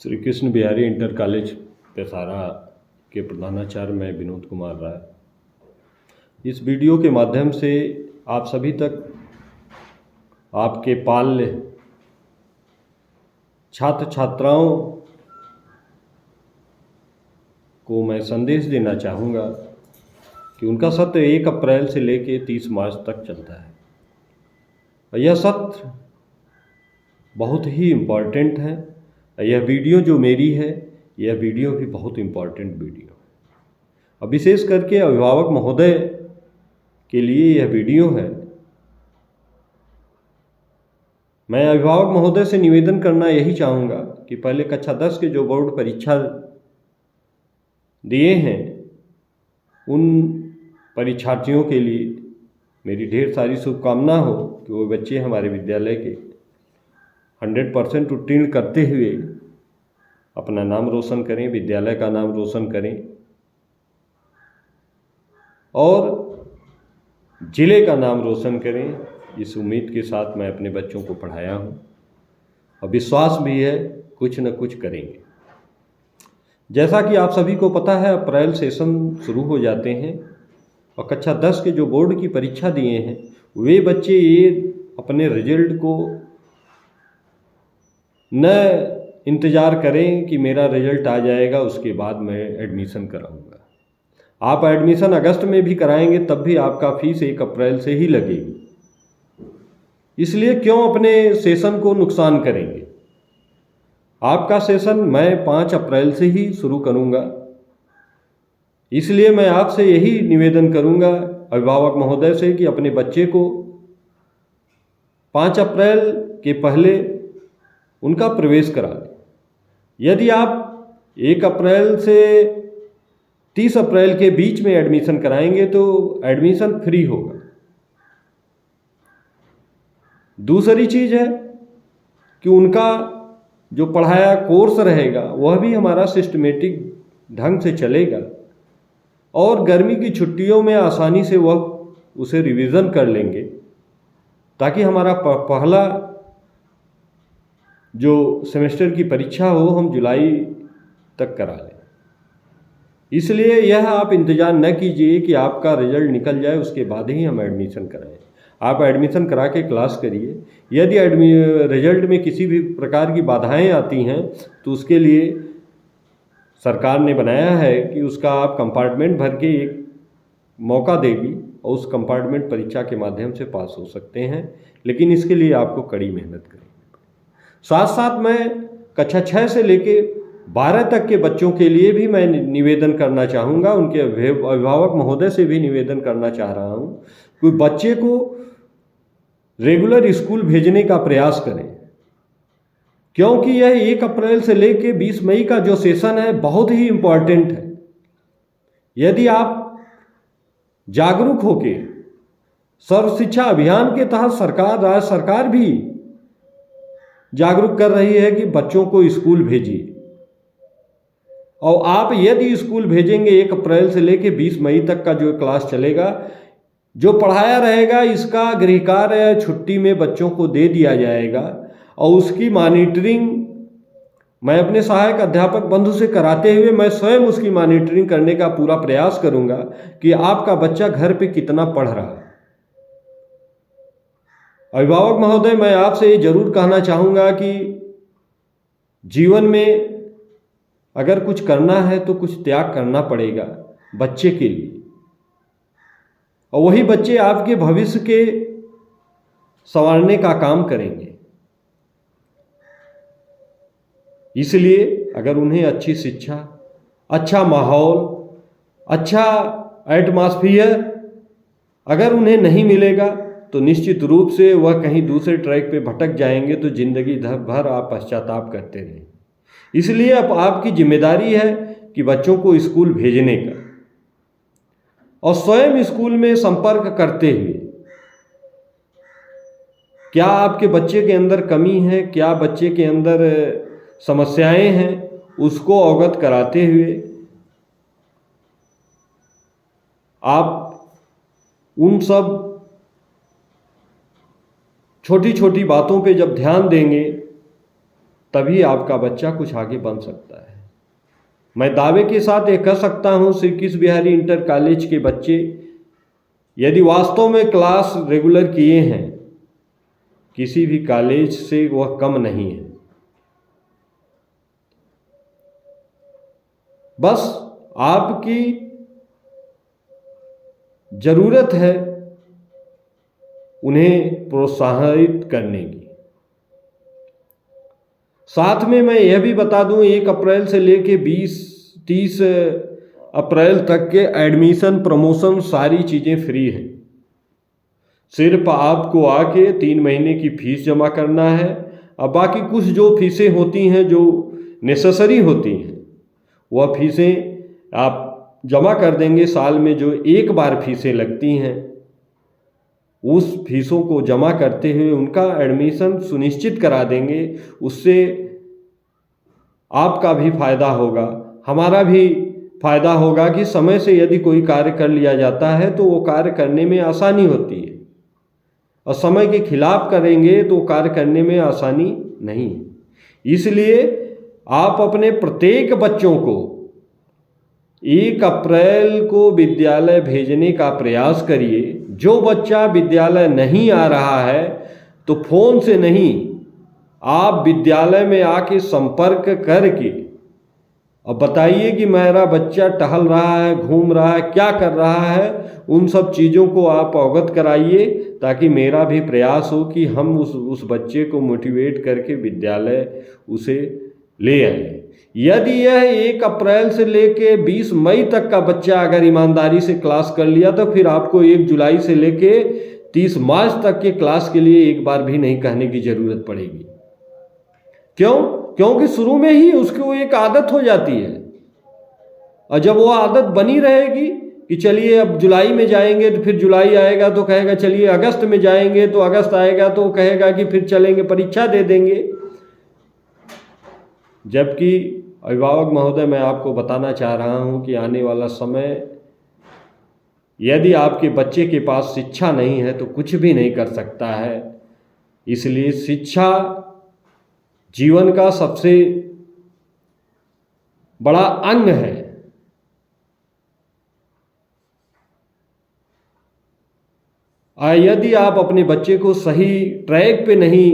Shri Krishna Bihari inter college Pesara के प्रधानाचार्य मैं विनोद कुमार राय इस वीडियो के माध्यम से आप सभी तक आपके पाल्य छात्र छात्राओं को मैं संदेश देना चाहूँगा कि उनका सत्र 1 अप्रैल से लेकर 30 मार्च तक चलता है। यह सत्र बहुत ही इम्पॉर्टेंट है। यह वीडियो जो मेरी है, यह वीडियो भी बहुत इम्पॉर्टेंट वीडियो है। अब विशेष करके अभिभावक महोदय के लिए यह वीडियो है। मैं अभिभावक महोदय से निवेदन करना यही चाहूँगा कि पहले कक्षा 10 के जो बोर्ड परीक्षा दिए हैं, उन परीक्षार्थियों के लिए मेरी ढेर सारी शुभकामना हो कि वो बच्चे हमारे विद्यालय के 100% उत्तीर्ण करते हुए अपना नाम रोशन करें, विद्यालय का नाम रोशन करें और जिले का नाम रोशन करें। इस उम्मीद के साथ मैं अपने बच्चों को पढ़ाया हूँ और विश्वास भी है कुछ न कुछ करेंगे। जैसा कि आप सभी को पता है, अप्रैल सेशन शुरू हो जाते हैं और कक्षा 10 के जो बोर्ड की परीक्षा दिए हैं, वे बच्चे ये अपने रिजल्ट को न इंतज़ार करें कि मेरा रिजल्ट आ जाएगा उसके बाद मैं एडमिशन कराऊंगा। आप एडमिशन अगस्त में भी कराएंगे तब भी आपका फीस 1 अप्रैल से ही लगेगी। इसलिए क्यों अपने सेशन को नुकसान करेंगे। आपका सेशन मैं 5 अप्रैल से ही शुरू करूंगा। इसलिए मैं आपसे यही निवेदन करूंगा अभिभावक महोदय से कि अपने बच्चे को 5 अप्रैल के पहले उनका प्रवेश करा दें। यदि आप 1 अप्रैल से 30 अप्रैल के बीच में एडमिशन कराएंगे तो एडमिशन फ्री होगा। दूसरी चीज़ है कि उनका जो पढ़ाया कोर्स रहेगा वह भी हमारा सिस्टमेटिक ढंग से चलेगा और गर्मी की छुट्टियों में आसानी से वह उसे रिवीजन कर लेंगे ताकि हमारा पहला जो सेमेस्टर की परीक्षा हो हम जुलाई तक करा लें। इसलिए यह आप इंतज़ार न कीजिए कि आपका रिजल्ट निकल जाए उसके बाद ही हम एडमिशन कराएं। आप एडमिशन करा के क्लास करिए। यदि रिजल्ट में किसी भी प्रकार की बाधाएं आती हैं तो उसके लिए सरकार ने बनाया है कि उसका आप कंपार्टमेंट भर के एक मौका देगी और उस कंपार्टमेंट परीक्षा के माध्यम से पास हो सकते हैं, लेकिन इसके लिए आपको कड़ी मेहनत करनी पड़ेगी। साथ साथ मैं कक्षा 6 से लेके 12 तक के बच्चों के लिए भी मैं निवेदन करना चाहूँगा, उनके अभिभावक महोदय से भी निवेदन करना चाह रहा हूँ कि बच्चे को रेगुलर स्कूल भेजने का प्रयास करें, क्योंकि यह 1 अप्रैल से लेके 20 मई का जो सेशन है बहुत ही इम्पॉर्टेंट है। यदि आप जागरूक होके सर्व शिक्षा अभियान के तहत राज्य सरकार भी जागरूक कर रही है कि बच्चों को स्कूल भेजिए, और आप यदि स्कूल भेजेंगे 1 अप्रैल से लेके 20 मई तक का जो क्लास चलेगा, जो पढ़ाया रहेगा इसका गृह कार्य छुट्टी में बच्चों को दे दिया जाएगा और उसकी मॉनिटरिंग मैं अपने सहायक अध्यापक बंधु से कराते हुए मैं स्वयं उसकी मॉनिटरिंग करने का पूरा प्रयास करूंगा कि आपका बच्चा घर पे कितना पढ़ रहा है। अभिभावक महोदय, मैं आपसे ये जरूर कहना चाहूँगा कि जीवन में अगर कुछ करना है तो कुछ त्याग करना पड़ेगा बच्चे के लिए, और वही बच्चे आपके भविष्य के संवारने का काम करेंगे। इसलिए अगर उन्हें अच्छी शिक्षा, अच्छा माहौल, अच्छा एटमॉस्फियर अगर उन्हें नहीं मिलेगा तो निश्चित रूप से वह कहीं दूसरे ट्रैक पे भटक जाएंगे तो जिंदगी भर आप पश्चाताप करते रहेंगे। इसलिए अब आपकी जिम्मेदारी है कि बच्चों को स्कूल भेजने का, और स्वयं स्कूल में संपर्क करते हुए क्या आपके बच्चे के अंदर कमी है, क्या बच्चे के अंदर समस्याएं हैं, उसको अवगत कराते हुए आप उन सब छोटी छोटी बातों पे जब ध्यान देंगे तभी आपका बच्चा कुछ आगे बन सकता है। मैं दावे के साथ ये कह सकता हूँ, श्री कृष्ण बिहारी इंटर कॉलेज के बच्चे यदि वास्तव में क्लास रेगुलर किए हैं, किसी भी कॉलेज से वह कम नहीं है। बस आपकी जरूरत है उन्हें प्रोत्साहित करने की। साथ में मैं यह भी बता दूं, 1 अप्रैल से लेके 20-30 अप्रैल तक के एडमिशन, प्रमोशन, सारी चीज़ें फ्री हैं। सिर्फ आपको आके 3 महीने की फीस जमा करना है। अब बाकी कुछ जो फीसें होती हैं, जो नेसेसरी होती हैं, वह फीसें आप जमा कर देंगे। साल में जो एक बार फीसें लगती हैं, उस फीसों को जमा करते हुए उनका एडमिशन सुनिश्चित करा देंगे। उससे आपका भी फायदा होगा, हमारा भी फायदा होगा कि समय से यदि कोई कार्य कर लिया जाता है तो वो कार्य करने में आसानी होती है, और समय के खिलाफ करेंगे तो कार्य करने में आसानी नहीं। इसलिए आप अपने प्रत्येक बच्चों को 1 अप्रैल को विद्यालय भेजने का प्रयास करिए। जो बच्चा विद्यालय नहीं आ रहा है तो फोन से नहीं, आप विद्यालय में आके संपर्क करके और बताइए कि मेरा बच्चा टहल रहा है, घूम रहा है, क्या कर रहा है। उन सब चीज़ों को आप अवगत कराइए, ताकि मेरा भी प्रयास हो कि हम उस बच्चे को मोटिवेट करके विद्यालय उसे ले आए। यदि यह 1 अप्रैल से लेके 20 मई तक का बच्चा अगर ईमानदारी से क्लास कर लिया, तो फिर आपको 1 जुलाई से लेके 30 मार्च तक के क्लास के लिए एक बार भी नहीं कहने की जरूरत पड़ेगी। क्यों? क्योंकि शुरू में ही उसको एक आदत हो जाती है, और जब वो आदत बनी रहेगी कि चलिए अब जुलाई में जाएंगे, तो फिर जुलाई आएगा तो कहेगा चलिए अगस्त में जाएंगे, तो अगस्त आएगा तो कहेगा कि फिर चलेंगे, परीक्षा दे देंगे। जबकि अभिभावक महोदय, मैं आपको बताना चाह रहा हूं कि आने वाला समय, यदि आपके बच्चे के पास शिक्षा नहीं है तो कुछ भी नहीं कर सकता है। इसलिए शिक्षा जीवन का सबसे बड़ा अंग है। यदि आप अपने बच्चे को सही ट्रैक पे नहीं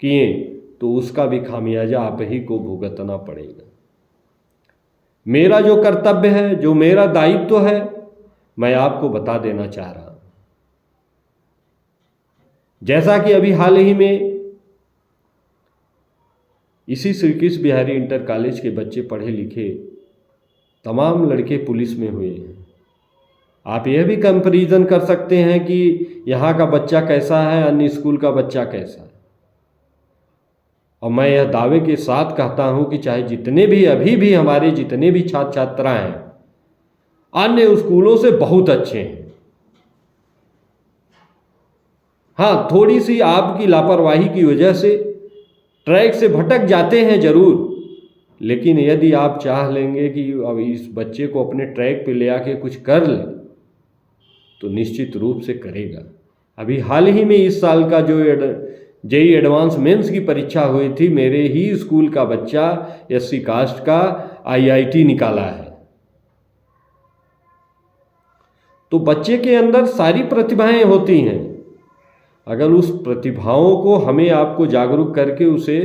किए तो उसका भी खामियाजा आप ही को भुगतना पड़ेगा। मेरा जो कर्तव्य है, जो मेरा दायित्व है, मैं आपको बता देना चाह रहा हूं। जैसा कि अभी हाल ही में इसी श्री कृष्ण बिहारी इंटर कॉलेज के बच्चे, पढ़े लिखे तमाम लड़के पुलिस में हुए हैं। आप यह भी कंपैरिजन कर सकते हैं कि यहाँ का बच्चा कैसा है, अन्य स्कूल का बच्चा कैसा है। और मैं यह दावे के साथ कहता हूं कि चाहे जितने भी अभी भी हमारे जितने भी छात्र छात्रा हैं, अन्य स्कूलों से बहुत अच्छे हैं। हाँ, थोड़ी सी आपकी लापरवाही की वजह से ट्रैक से भटक जाते हैं जरूर, लेकिन यदि आप चाह लेंगे कि अब इस बच्चे को अपने ट्रैक पे ले आके कुछ कर ले, तो निश्चित रूप से करेगा। अभी हाल ही में इस साल का जो जेईई एडवांस मेंस की परीक्षा हुई थी, मेरे ही स्कूल का बच्चा एससी कास्ट का आईआईटी निकाला है। तो बच्चे के अंदर सारी प्रतिभाएं होती हैं। अगर उस प्रतिभाओं को हमें आपको जागरूक करके उसे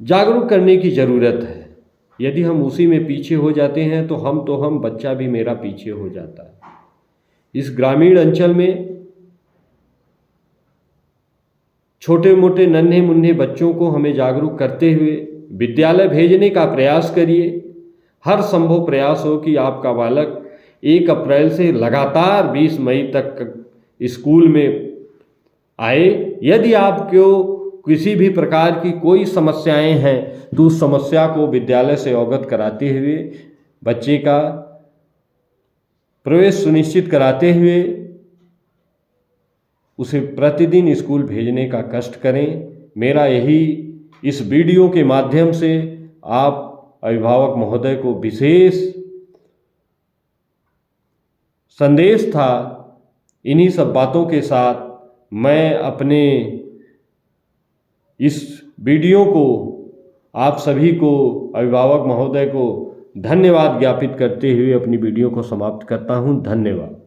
जागरूक करने की ज़रूरत है। यदि हम उसी में पीछे हो जाते हैं तो हम बच्चा भी मेरा पीछे हो जाता है। इस ग्रामीण अंचल में छोटे मोटे नन्हे मुन्ने बच्चों को हमें जागरूक करते हुए विद्यालय भेजने का प्रयास करिए। हर संभव प्रयास हो कि आपका बालक 1 अप्रैल से लगातार 20 मई तक स्कूल में आए। यदि आपको किसी भी प्रकार की कोई समस्याएं हैं तो उस समस्या को विद्यालय से अवगत कराते हुए, बच्चे का प्रवेश सुनिश्चित कराते हुए उसे प्रतिदिन स्कूल भेजने का कष्ट करें। मेरा यही इस वीडियो के माध्यम से आप अभिभावक महोदय को विशेष संदेश था। इन्हीं सब बातों के साथ मैं अपने इस वीडियो को आप सभी को, अभिभावक महोदय को धन्यवाद ज्ञापित करते हुए अपनी वीडियो को समाप्त करता हूँ। धन्यवाद।